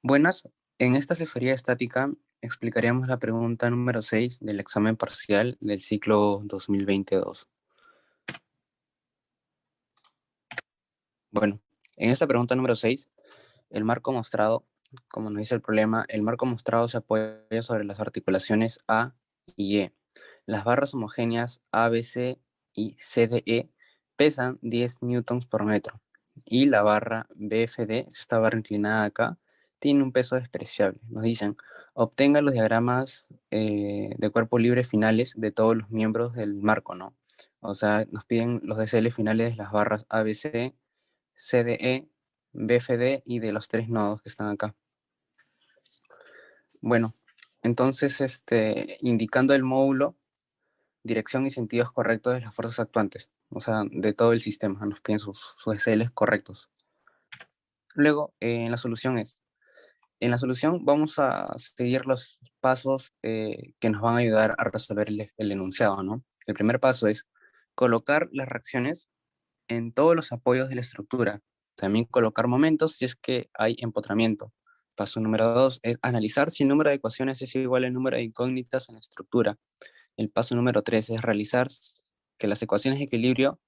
Buenas, en esta asesoría estática explicaremos la pregunta número 6 del examen parcial del ciclo 2022. Bueno, en esta pregunta número 6, el marco mostrado, como nos dice el problema, el marco mostrado se apoya sobre las articulaciones A y E. Las barras homogéneas ABC y CDE pesan 10 newtons por metro y la barra BFD, esta barra inclinada acá, tiene un peso despreciable. Nos dicen, obtenga los diagramas de cuerpo libre finales de todos los miembros del marco, ¿no? O sea, nos piden los DCL finales de las barras ABC, CDE, BFD y de los tres nodos que están acá. Bueno, entonces, indicando el módulo, dirección y sentidos correctos de las fuerzas actuantes, o sea, de todo el sistema, nos piden sus SLs correctos. Luego, en la solución vamos a seguir los pasos que nos van a ayudar a resolver el enunciado, ¿no? El primer paso es colocar las reacciones en todos los apoyos de la estructura. También colocar momentos si es que hay empotramiento. Paso número 2 es analizar si el número de ecuaciones es igual al número de incógnitas en la estructura. El paso número 3 es realizar que las ecuaciones de equilibrio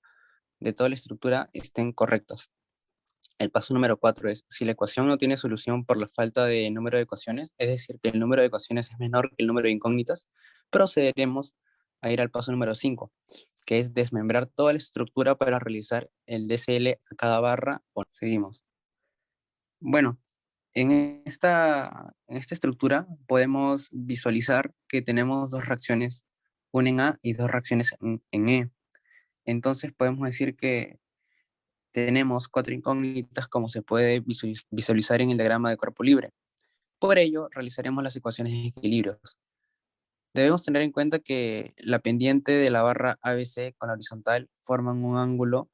de toda la estructura estén correctas. El paso número 4 es, si la ecuación no tiene solución por la falta de número de ecuaciones, es decir, que el número de ecuaciones es menor que el número de incógnitas, procederemos a ir al paso número 5, que es desmembrar toda la estructura para realizar el DCL a cada barra. Bueno, seguimos. Bueno, en esta estructura podemos visualizar que tenemos dos reacciones, una en A y dos reacciones en E. Entonces podemos decir que tenemos cuatro incógnitas como se puede visualizar en el diagrama de cuerpo libre. Por ello, realizaremos las ecuaciones de equilibrios. Debemos tener en cuenta que la pendiente de la barra ABC con la horizontal forman un ángulo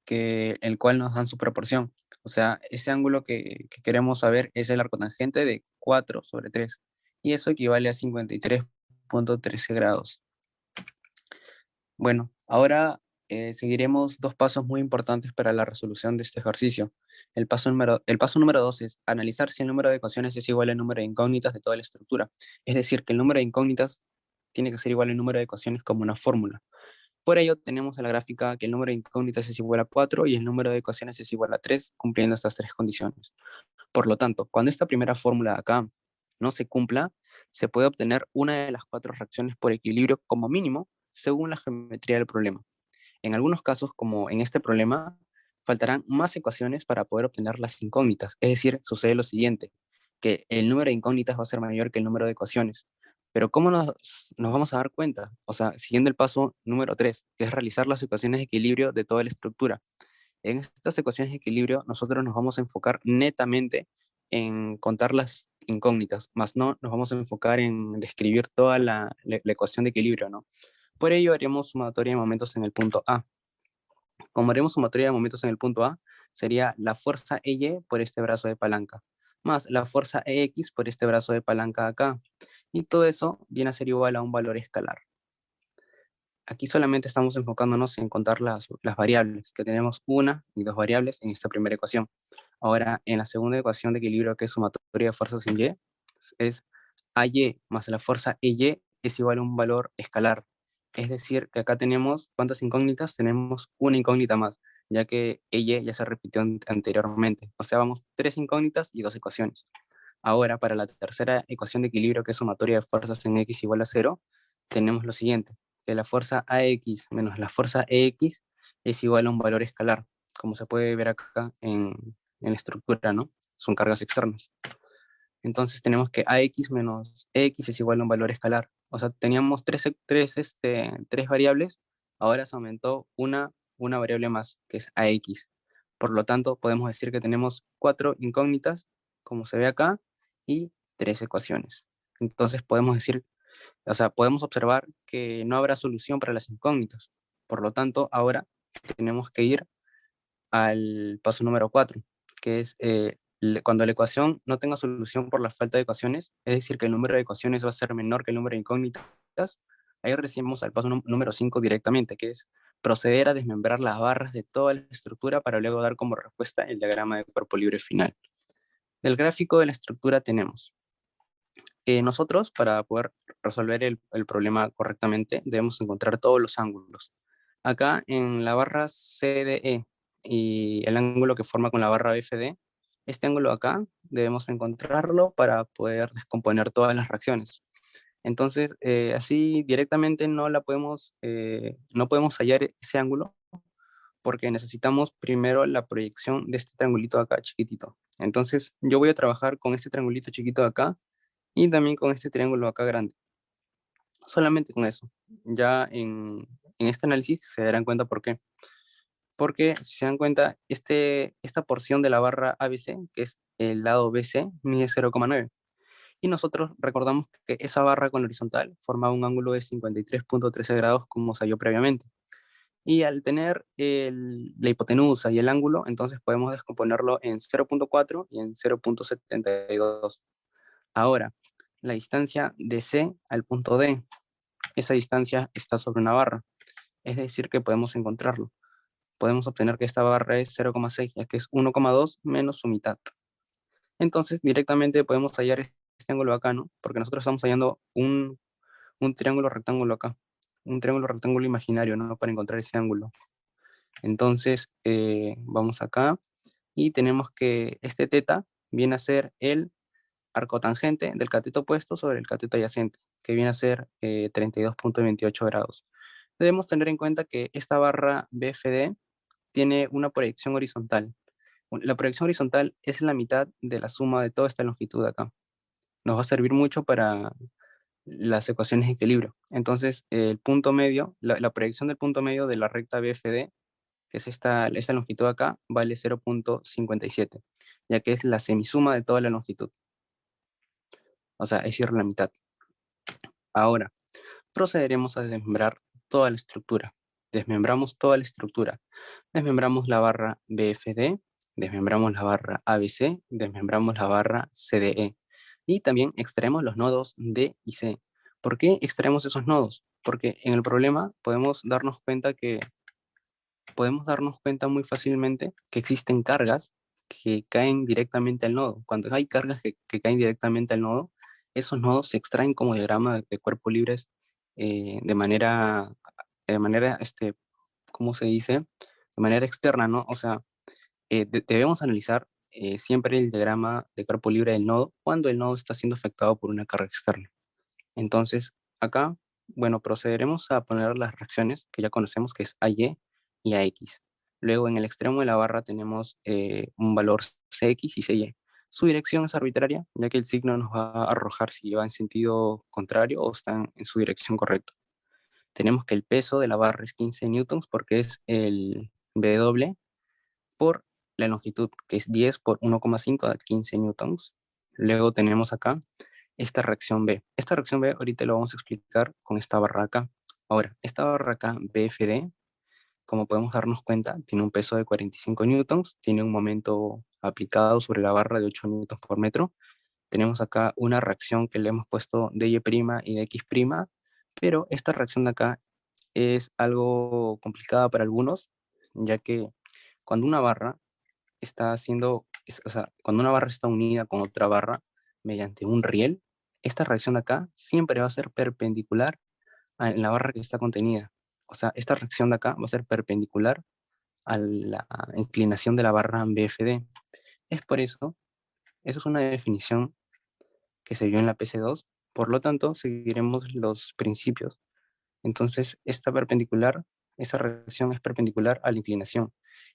el cual nos dan su proporción. O sea, ese ángulo que queremos saber es el arcotangente de 4 sobre 3. Y eso equivale a 53,13 grados. Bueno, ahora seguiremos dos pasos muy importantes para la resolución de este ejercicio. El paso número 2 es analizar si el número de ecuaciones es igual al número de incógnitas de toda la estructura. Es decir, que el número de incógnitas tiene que ser igual al número de ecuaciones como una fórmula. Por ello, tenemos en la gráfica que el número de incógnitas es igual a 4 y el número de ecuaciones es igual a 3, cumpliendo estas tres condiciones. Por lo tanto, cuando esta primera fórmula de acá no se cumpla, se puede obtener una de las cuatro reacciones por equilibrio como mínimo, según la geometría del problema. En algunos casos, como en este problema, faltarán más ecuaciones para poder obtener las incógnitas. Es decir, sucede lo siguiente, que el número de incógnitas va a ser mayor que el número de ecuaciones. Pero ¿cómo nos vamos a dar cuenta? O sea, siguiendo el paso número 3, que es realizar las ecuaciones de equilibrio de toda la estructura. En estas ecuaciones de equilibrio, nosotros nos vamos a enfocar netamente en contar las incógnitas, más no nos vamos a enfocar en describir toda la ecuación de equilibrio, ¿no? Por ello haremos sumatoria de momentos en el punto A. Como haremos sumatoria de momentos en el punto A, sería la fuerza EY por este brazo de palanca, más la fuerza EX por este brazo de palanca acá. Y todo eso viene a ser igual a un valor escalar. Aquí solamente estamos enfocándonos en contar las variables, que tenemos una y dos variables en esta primera ecuación. Ahora, en la segunda ecuación de equilibrio, que es sumatoria de fuerzas en Y, es AY más la fuerza EY es igual a un valor escalar. Es decir, que acá tenemos, ¿cuántas incógnitas? Tenemos una incógnita más, ya que EY ya se repitió anteriormente. O sea, vamos tres incógnitas y dos ecuaciones. Ahora, para la tercera ecuación de equilibrio, que es sumatoria de fuerzas en X igual a 0, tenemos lo siguiente, que la fuerza AX menos la fuerza EX es igual a un valor escalar, como se puede ver acá en la estructura, ¿no? Son cargas externas. Entonces tenemos que AX menos EX es igual a un valor escalar. O sea, teníamos tres variables, ahora se aumentó una variable más, que es AX. Por lo tanto, podemos decir que tenemos cuatro incógnitas, como se ve acá, y tres ecuaciones. Entonces podemos decir, o sea, podemos observar que no habrá solución para las incógnitas. Por lo tanto, ahora tenemos que ir al paso número 4, que es cuando la ecuación no tenga solución por la falta de ecuaciones, es decir, que el número de ecuaciones va a ser menor que el número de incógnitas, ahí recibimos al paso número 5 directamente, que es proceder a desmembrar las barras de toda la estructura para luego dar como respuesta el diagrama de cuerpo libre final. Del gráfico de la estructura tenemos nosotros, para poder resolver el problema correctamente, debemos encontrar todos los ángulos. Acá en la barra CDE y el ángulo que forma con la barra BFD, este ángulo acá debemos encontrarlo para poder descomponer todas las reacciones. Entonces, así directamente no podemos hallar ese ángulo porque necesitamos primero la proyección de este triangulito de acá chiquitito. Entonces, yo voy a trabajar con este triangulito chiquito de acá y también con este triángulo acá grande. Solamente con eso. Ya en este análisis se darán cuenta por qué. Porque si se dan cuenta, esta porción de la barra ABC, que es el lado BC, mide 0,9. Y nosotros recordamos que esa barra con la horizontal formaba un ángulo de 53,13 grados como se halló previamente. Y al tener la hipotenusa y el ángulo, entonces podemos descomponerlo en 0,4 y en 0,72. Ahora, la distancia de C al punto D, esa distancia está sobre una barra, es decir que podemos encontrarlo. Podemos obtener que esta barra es 0,6, ya que es 1,2 menos su mitad. Entonces, directamente podemos hallar este ángulo acá, ¿no? Porque nosotros estamos hallando un triángulo rectángulo acá, un triángulo rectángulo imaginario, ¿no? Para encontrar ese ángulo. Entonces, vamos acá y tenemos que este teta viene a ser el arcotangente del cateto opuesto sobre el cateto adyacente, que viene a ser 32,28 grados. Debemos tener en cuenta que esta barra BFD tiene una proyección horizontal. La proyección horizontal es la mitad de la suma de toda esta longitud de acá. Nos va a servir mucho para las ecuaciones de equilibrio. Entonces, el punto medio, la proyección del punto medio de la recta BFD, que es esta longitud de acá, vale 0,57, ya que es la semisuma de toda la longitud. O sea, es decir, la mitad. Ahora, procederemos a desmembrar toda la estructura. Desmembramos toda la estructura. Desmembramos la barra BFD, desmembramos la barra ABC, desmembramos la barra CDE. Y también extraemos los nodos D y C. ¿Por qué extraemos esos nodos? Porque en el problema podemos darnos cuenta muy fácilmente que existen cargas que caen directamente al nodo. Cuando hay cargas que caen directamente al nodo, esos nodos se extraen como diagrama de cuerpos libres de manera, ¿cómo se dice? De manera externa, ¿no? O sea, debemos analizar siempre el diagrama de cuerpo libre del nodo cuando el nodo está siendo afectado por una carga externa. Entonces, acá, bueno, procederemos a poner las reacciones que ya conocemos, que es AY y AX. Luego, en el extremo de la barra tenemos un valor CX y CY. Su dirección es arbitraria, ya que el signo nos va a arrojar si va en sentido contrario o está en su dirección correcta. Tenemos que el peso de la barra es 15 newtons porque es el W por la longitud, que es 10 por 1,5 da 15 newtons. Luego tenemos acá esta reacción B. Esta reacción B ahorita lo vamos a explicar con esta barra acá. Ahora, esta barra acá, BFD, como podemos darnos cuenta, tiene un peso de 45 newtons, tiene un momento aplicado sobre la barra de 8 newtons por metro. Tenemos acá una reacción que le hemos puesto de Y' y de X', pero esta reacción de acá es algo complicada para algunos, ya que cuando una barra cuando una barra está unida con otra barra mediante un riel, esta reacción de acá siempre va a ser perpendicular a la barra que está contenida. O sea, esta reacción de acá va a ser perpendicular a la inclinación de la barra BFD. Es por eso es una definición que se vio en la PC2, por lo tanto, seguiremos los principios. Entonces, esta reacción es perpendicular a la inclinación.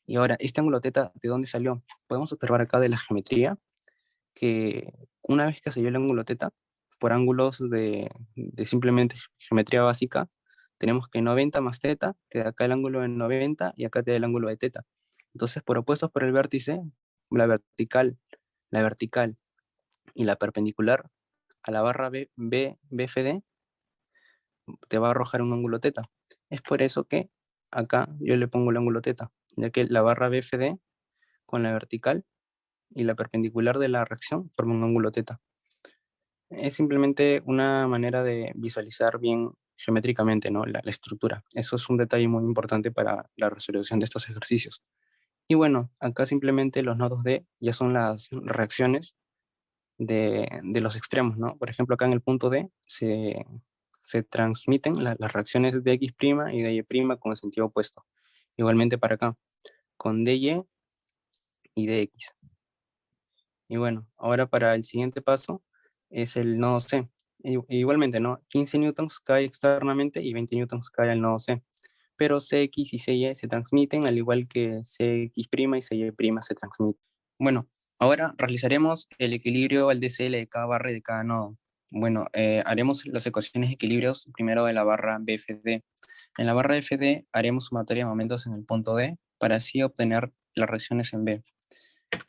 Y ahora, este ángulo teta, ¿de dónde salió? Podemos observar acá de la geometría que una vez que se dio el ángulo teta, por ángulos de simplemente geometría básica, tenemos que 90 más teta te da acá el ángulo de 90 y acá te da el ángulo de teta. Entonces, por opuestos por el vértice, la vertical, la vertical y la perpendicular a la barra BFD te va a arrojar un ángulo teta. Es por eso que acá yo le pongo el ángulo teta, ya que la barra BFD con la vertical y la perpendicular de la reacción forma un ángulo teta. Es simplemente una manera de visualizar bien geométricamente, ¿no? La estructura. Eso es un detalle muy importante para la resolución de estos ejercicios. Y bueno, acá simplemente los nodos D ya son las reacciones de los extremos, ¿no? Por ejemplo, acá en el punto D se transmiten las reacciones de X' y de Y' con el sentido opuesto. Igualmente para acá, con DY y DX. Y bueno, ahora para el siguiente paso es el nodo C. Igualmente, ¿no? 15 newtons cae externamente y 20 newtons cae al nodo C. Pero CX y CY se transmiten, al igual que CX' y CY' se transmiten. Bueno, ahora realizaremos el equilibrio al DCL de cada barra y de cada nodo. Bueno, haremos las ecuaciones de equilibrios primero de la barra BFD. En la barra FD haremos sumatoria de momentos en el punto D para así obtener las reacciones en B.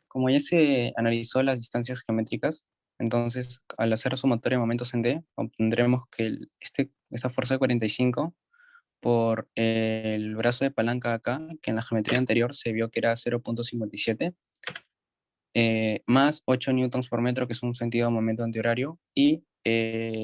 Como ya se analizó las distancias geométricas, entonces al hacer sumatoria de momentos en D, obtendremos que esta fuerza de 45 por el brazo de palanca acá, que en la geometría anterior se vio que era 0.57, más 8 newtons por metro, que es un sentido de momento antihorario, y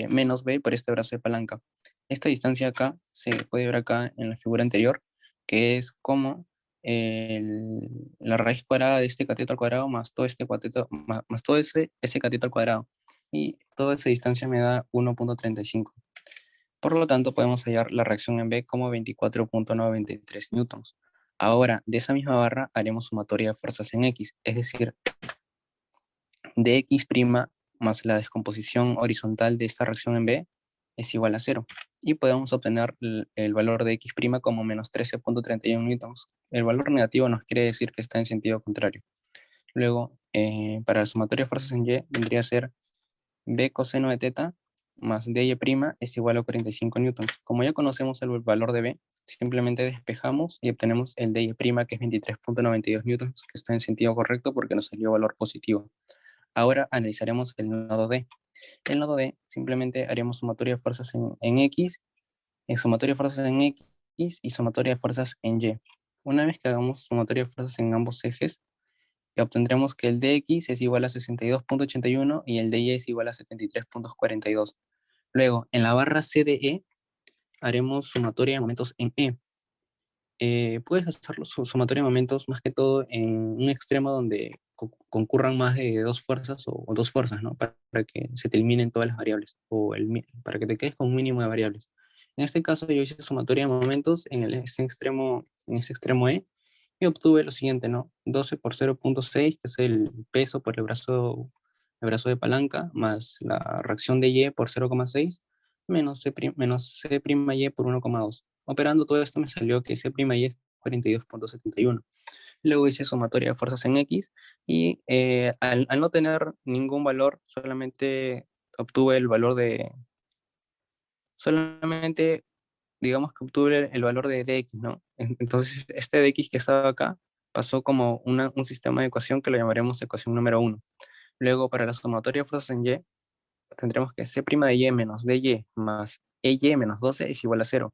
menos B por este brazo de palanca. Esta distancia acá se puede ver acá en la figura anterior, que es como la raíz cuadrada de este cateto al cuadrado más todo este cateto, más todo ese cateto al cuadrado. Y toda esa distancia me da 1.35. Por lo tanto, podemos hallar la reacción en B como 24.93 newtons. Ahora, de esa misma barra haremos sumatoria de fuerzas en X, es decir, de X' más la descomposición horizontal de esta reacción en B es igual a 0. Y podemos obtener el valor de X' como menos 13.31 newtons. El valor negativo nos quiere decir que está en sentido contrario. Luego, para la sumatoria de fuerzas en Y, vendría a ser B coseno de teta más dy' es igual a 45 newtons. Como ya conocemos el valor de B, simplemente despejamos y obtenemos el dy', que es 23.92 newtons, que está en sentido correcto porque nos salió valor positivo. Ahora analizaremos el nodo D. El nodo D simplemente haremos sumatoria de fuerzas en X, sumatoria de fuerzas en X y sumatoria de fuerzas en Y. Una vez que hagamos sumatoria de fuerzas en ambos ejes, obtendremos que el dx es igual a 62.81 y el dy es igual a 73.42. Luego, en la barra CDE, haremos sumatoria de momentos en E. Puedes hacerlo sumatoria de momentos más que todo en un extremo donde concurran más de dos fuerzas o dos fuerzas, ¿no? Para que se te eliminen todas las variables para que te quedes con un mínimo de variables. En este caso yo hice sumatoria de momentos en ese extremo E y obtuve lo siguiente, ¿no? 12 por 0.6, que es el peso por el brazo de palanca, más la reacción de Y por 0,6, menos C', Y por 1,2. Operando todo esto me salió que C', Y es 42.71. Luego hice sumatoria de fuerzas en X y al no tener ningún valor, solamente obtuve el valor solamente digamos que obtuve el valor de dx, ¿no? Entonces, este dx que estaba acá pasó como un sistema de ecuación que lo llamaremos ecuación número 1. Luego, para la sumatoria de fuerzas en Y, tendremos que C' de Y menos dy más EY menos 12 es igual a 0.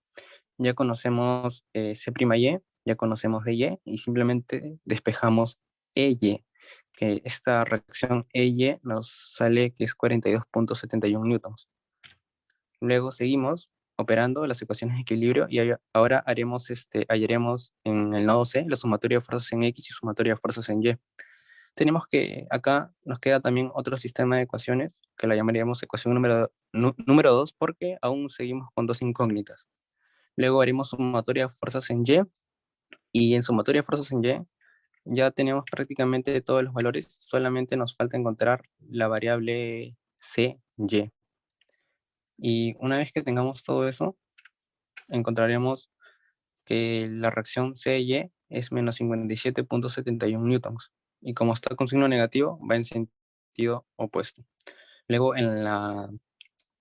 Ya conocemos C'Y, ya conocemos dy y simplemente despejamos EY, que esta reacción EY nos sale que es 42.71 newtons. Luego seguimos operando las ecuaciones de equilibrio y ahora hallaremos en el nodo C la sumatoria de fuerzas en X y sumatoria de fuerzas en Y. Tenemos que acá nos queda también otro sistema de ecuaciones que la llamaríamos ecuación número 2 porque aún seguimos con dos incógnitas. Luego haremos sumatoria de fuerzas en Y en sumatoria de fuerzas en Y ya tenemos prácticamente todos los valores, solamente nos falta encontrar la variable CY. Y una vez que tengamos todo eso, encontraremos que la reacción CY es menos 57.71 newtons. Y como está con signo negativo, va en sentido opuesto. Luego en la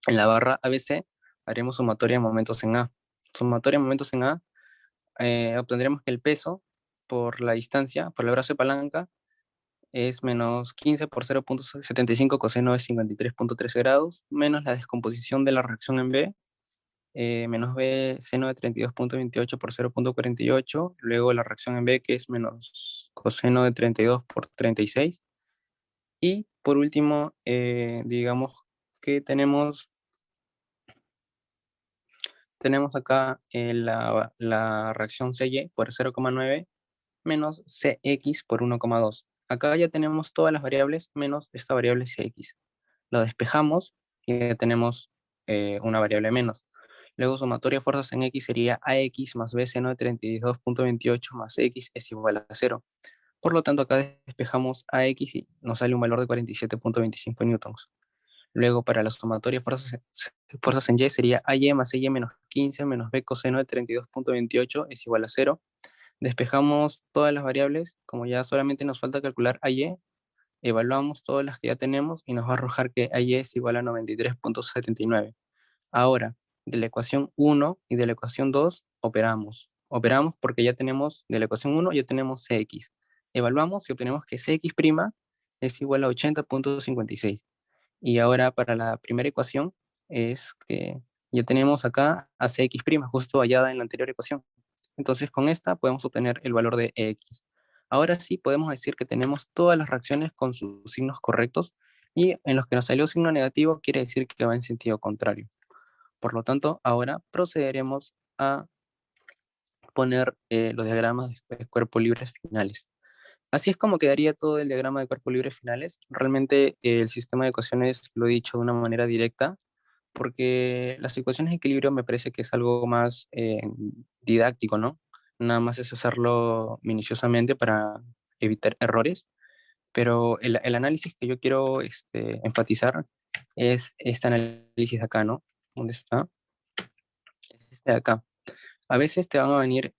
barra ABC haremos sumatoria de momentos en A. Sumatoria de momentos en A, obtendremos que el peso por la distancia, por el brazo de palanca, es menos 15 por 0.75 coseno de 53.13 grados, menos la descomposición de la reacción en B, menos B seno de 32.28 por 0.48, luego la reacción en B que es menos coseno de 32 por 36, y por último, digamos que tenemos acá la reacción CY por 0,9 menos CX por 1,2. acá ya tenemos todas las variables menos esta variable Cx. Lo despejamos y ya tenemos una variable menos. Luego sumatoria de fuerzas en X sería AX más B seno de 32.28 más X es igual a 0. Por lo tanto, acá despejamos AX y nos sale un valor de 47.25 newtons. Luego, para la sumatoria de fuerzas en Y sería AY más EY menos 15 menos B coseno de 32.28 es igual a 0. Despejamos todas las variables, como ya solamente nos falta calcular AY, evaluamos todas las que ya tenemos y nos va a arrojar que AY es igual a 93.79. Ahora, de la ecuación 1 y de la ecuación 2 operamos. Operamos porque ya tenemos, de la ecuación 1 ya tenemos Cx. Evaluamos y obtenemos que Cx' es igual a 80.56. Y ahora para la primera ecuación es que ya tenemos acá a Cx', justo hallada en la anterior ecuación. Entonces con esta podemos obtener el valor de X. Ahora sí podemos decir que tenemos todas las reacciones con sus signos correctos y en los que nos salió signo negativo quiere decir que va en sentido contrario. Por lo tanto, ahora procederemos a poner los diagramas de cuerpo libres finales. Así es como quedaría todo el diagrama de cuerpo libre finales. Realmente el sistema de ecuaciones lo he dicho de una manera directa, porque las ecuaciones de equilibrio me parece que es algo más didáctico, ¿no? Nada más es hacerlo minuciosamente para evitar errores, pero el análisis que yo quiero enfatizar es este análisis de acá, ¿no? ¿Dónde está? Es este de acá. A veces te van a venir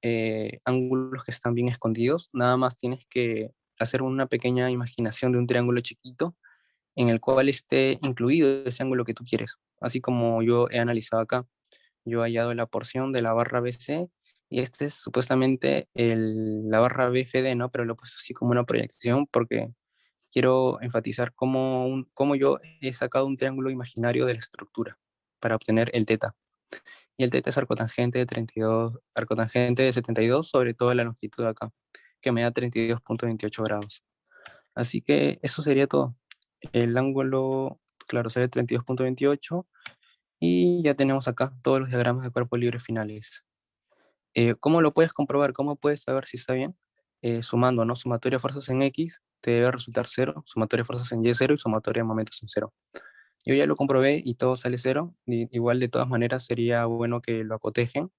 ángulos que están bien escondidos, nada más tienes que hacer una pequeña imaginación de un triángulo chiquito en el cual esté incluido ese ángulo que tú quieres. Así como yo he analizado acá, yo he hallado la porción de la barra BC y este es supuestamente la barra BFD, ¿no? Pero lo he puesto así como una proyección porque quiero enfatizar cómo yo he sacado un triángulo imaginario de la estructura para obtener el teta. Y el teta es arcotangente de 32, arcotangente de 72 sobre toda la longitud de acá, que me da 32.28 grados. Así que eso sería todo. El ángulo, claro, sería 32.28 y ya tenemos acá todos los diagramas de cuerpo libre finales. ¿Cómo lo puedes comprobar? ¿Cómo puedes saber si está bien? Sumando, ¿no? Sumatoria de fuerzas en X te debe resultar 0, sumatoria de fuerzas en Y 0 y sumatoria de momentos en 0. Yo ya lo comprobé y todo sale 0. Igual de todas maneras sería bueno que lo acotejen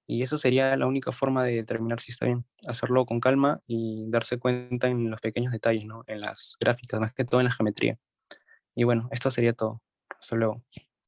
y eso sería la única forma de determinar si está bien. Hacerlo con calma y darse cuenta en los pequeños detalles, ¿no? En las gráficas, más que todo en la geometría. Y bueno, esto sería todo. Hasta luego.